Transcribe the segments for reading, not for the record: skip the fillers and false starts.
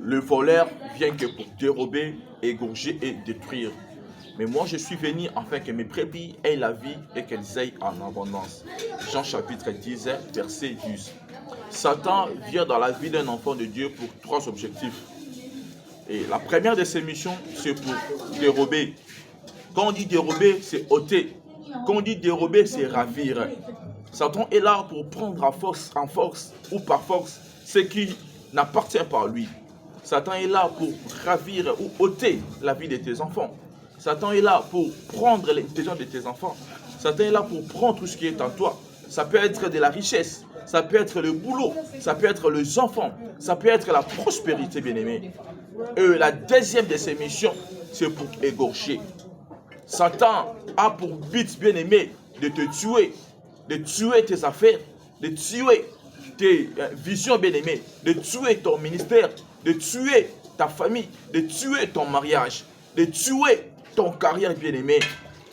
Le voleur vient que pour dérober, égorger et détruire. Mais moi, je suis venu afin que mes brebis aient la vie et qu'elles aient en abondance. Jean chapitre 10, verset 10. Satan vient dans la vie d'un enfant de Dieu pour 3 objectifs. Et la première de ses missions, c'est pour dérober. Quand on dit dérober, c'est ôter. Quand on dit dérober, c'est ravir. Satan est là pour prendre en force ou par force ce qui n'appartient pas à lui. Satan est là pour ravir ou ôter la vie de tes enfants. Satan est là pour prendre l'intelligence de tes enfants. Satan est là pour prendre tout ce qui est en toi. Ça peut être de la richesse, ça peut être le boulot, ça peut être les enfants, ça peut être la prospérité, bien-aimé. Et la deuxième de ses missions, c'est pour égorger. Satan a pour but, bien-aimé, de te tuer, de tuer tes affaires, de tuer tes visions, bien-aimé, de tuer ton ministère, de tuer ta famille, de tuer ton mariage, de tuer ton carrière, bien-aimé.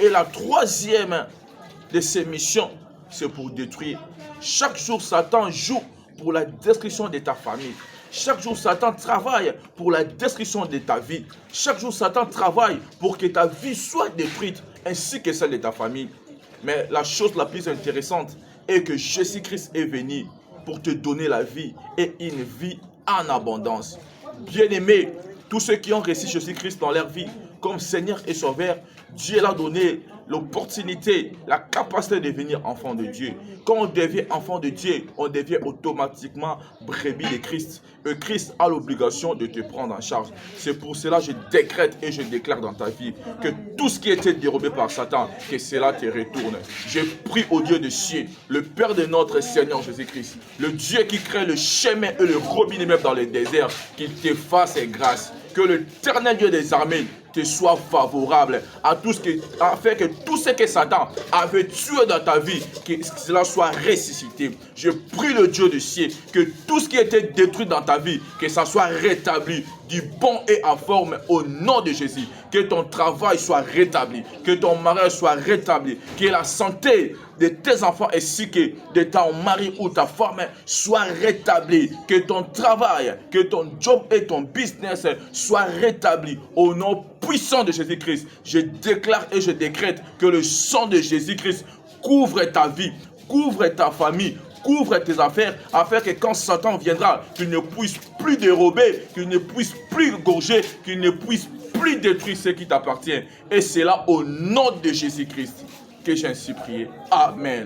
Et la troisième de ses missions, c'est pour détruire. Chaque jour, Satan joue pour la destruction de ta famille. Chaque jour, Satan travaille pour la destruction de ta vie. Chaque jour, Satan travaille pour que ta vie soit détruite, ainsi que celle de ta famille. Mais la chose la plus intéressante est que Jésus-Christ est venu pour te donner la vie et une vie en abondance. Bien-aimés, tous ceux qui ont reçu Jésus-Christ dans leur vie comme Seigneur et Sauveur, Dieu leur a donné l'opportunité, la capacité de devenir enfant de Dieu. Quand on devient enfant de Dieu, on devient automatiquement brebis de Christ. Et Christ a l'obligation de te prendre en charge. C'est pour cela que je décrète et je déclare dans ta vie que tout ce qui était dérobé par Satan, que cela te retourne. Je prie au Dieu de cieux, le Père de notre Seigneur Jésus-Christ, le Dieu qui crée le chemin et le robinet même dans le désert, qu'il te fasse grâce. Que l'Éternel Dieu des armées te soit favorable à tout ce que, afin que tout ce que Satan avait tué dans ta vie, que cela soit ressuscité. Je prie le Dieu du ciel que tout ce qui était détruit dans ta vie, que ça soit rétabli du bon et en forme au nom de Jésus. Que ton travail soit rétabli, que ton mariage soit rétabli, que la santé de tes enfants ainsi que de ton mari ou ta femme soit rétablie, que ton travail, que ton job et ton business soient rétablis au nom puissant de Jésus-Christ. Je déclare et je décrète que le sang de Jésus-Christ couvre ta vie, couvre ta famille, couvre tes affaires, afin que quand Satan viendra, qu'il ne puisse plus dérober, qu'il ne puisse plus gorger, qu'il ne puisse plus détruire ce qui t'appartient. Et c'est là au nom de Jésus-Christ que j'ai ainsi prié. Amen.